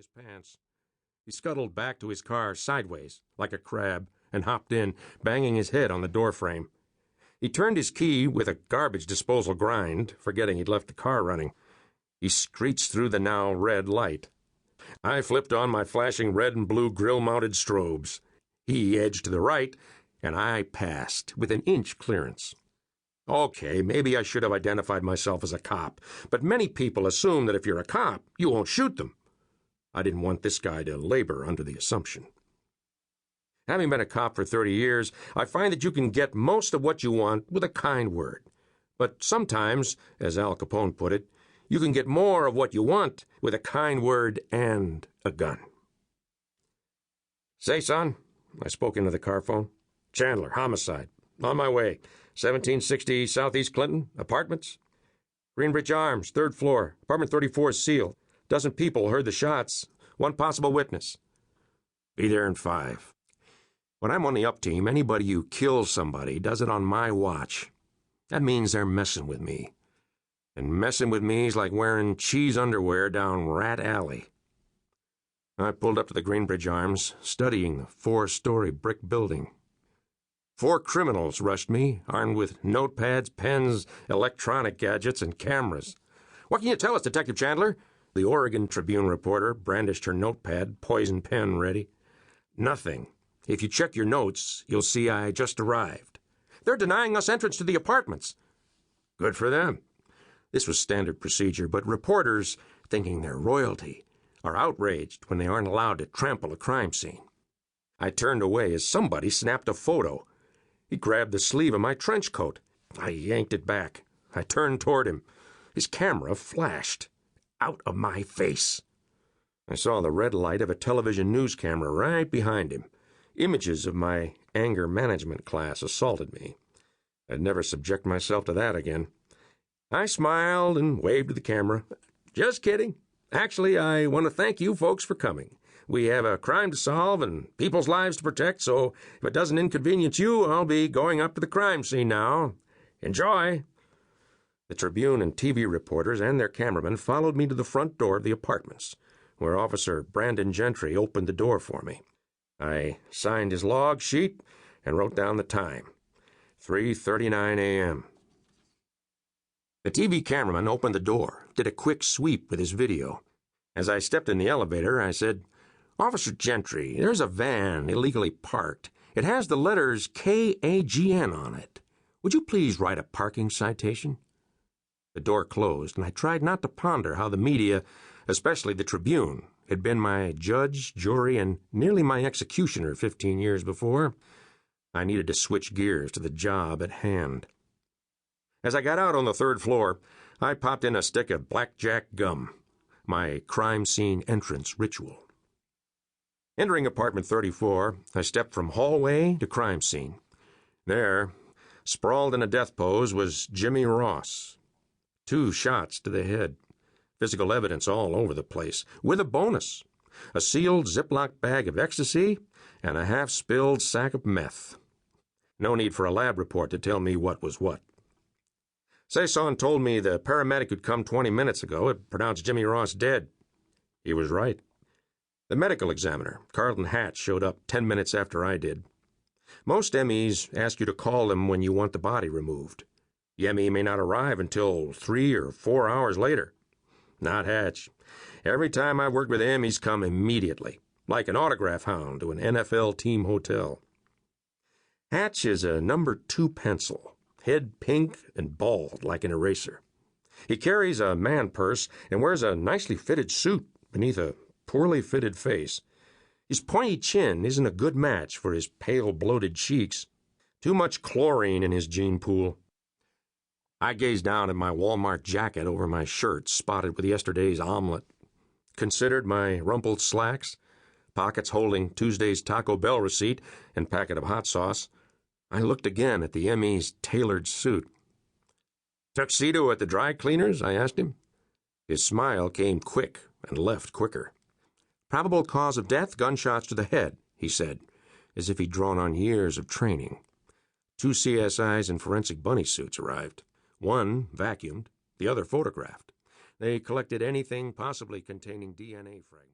his pants. He scuttled back to his car sideways, like a crab, and hopped in, banging his head on the doorframe. He turned his key with a garbage disposal grind, forgetting he'd left the car running. He screeched through the now red light. I flipped on my flashing red and blue grill-mounted strobes. He edged to the right, and I passed, with an inch clearance. Okay, maybe I should have identified myself as a cop, but many people assume that if you're a cop, you won't shoot them. I didn't want this guy to labor under the assumption. Having been a cop for 30 years, I find that you can get most of what you want with a kind word. But sometimes, as Al Capone put it, you can get more of what you want with a kind word and a gun. Say, son, I spoke into the car phone. Chandler, homicide. On my way. 1760 Southeast Clinton, apartments. Greenbridge Arms, 3rd floor. Apartment 34 is sealed. Dozen people heard the shots. One possible witness. Be there in 5. When I'm on the up team, anybody who kills somebody does it on my watch. That means they're messing with me. And messing with me is like wearing cheese underwear down Rat Alley. I pulled up to the Greenbridge Arms, studying the 4-story brick building. 4 criminals rushed me, armed with notepads, pens, electronic gadgets, and cameras. What can you tell us, Detective Chandler? The Oregon Tribune reporter brandished her notepad, poison pen ready. Nothing. If you check your notes, you'll see I just arrived. They're denying us entrance to the apartments. Good for them. This was standard procedure, but reporters, thinking they're royalty, are outraged when they aren't allowed to trample a crime scene. I turned away as somebody snapped a photo. He grabbed the sleeve of my trench coat. I yanked it back. I turned toward him. His camera flashed. Out of my face. I saw the red light of a television news camera right behind him. Images of my anger management class assaulted me. I'd never subject myself to that again. I smiled and waved to the camera. Just kidding. Actually, I want to thank you folks for coming. We have a crime to solve and people's lives to protect, so if it doesn't inconvenience you, I'll be going up to the crime scene now. Enjoy. The Tribune and TV reporters and their cameramen followed me to the front door of the apartments, where Officer Brandon Gentry opened the door for me. I signed his log sheet and wrote down the time, 3:39 a.m. The TV cameraman opened the door, did a quick sweep with his video. As I stepped in the elevator, I said, Officer Gentry, there's a van illegally parked. It has the letters KAGN on it. Would you please write a parking citation? The door closed, and I tried not to ponder how the media, especially the Tribune, had been my judge, jury, and nearly my executioner 15 years before. I needed to switch gears to the job at hand. As I got out on the 3rd floor, I popped in a stick of blackjack gum, my crime scene entrance ritual. Entering apartment 34, I stepped from hallway to crime scene. There, sprawled in a death pose, was Jimmy Ross. 2 shots to the head. Physical evidence all over the place, with a bonus. A sealed Ziploc bag of ecstasy and a half-spilled sack of meth. No need for a lab report to tell me what was what. Saison told me the paramedic who'd come 20 minutes ago had pronounced Jimmy Ross dead. He was right. The medical examiner, Carlton Hatch, showed up 10 minutes after I did. Most MEs ask you to call them when you want the body removed. The ME may not arrive until 3 or 4 hours later. Not Hatch. Every time I've worked with him, he's come immediately, like an autograph hound to an NFL team hotel. Hatch is a number 2 pencil, head pink and bald like an eraser. He carries a man purse and wears a nicely fitted suit beneath a poorly fitted face. His pointy chin isn't a good match for his pale, bloated cheeks. Too much chlorine in his gene pool. I gazed down at my Walmart jacket over my shirt, spotted with yesterday's omelet. Considered my rumpled slacks, pockets holding Tuesday's Taco Bell receipt and packet of hot sauce. I looked again at the ME's tailored suit. Tuxedo at the dry cleaners? I asked him. His smile came quick and left quicker. Probable cause of death, gunshots to the head, he said, as if he'd drawn on years of training. 2 CSIs in forensic bunny suits arrived. One vacuumed, the other photographed. They collected anything possibly containing DNA fragments.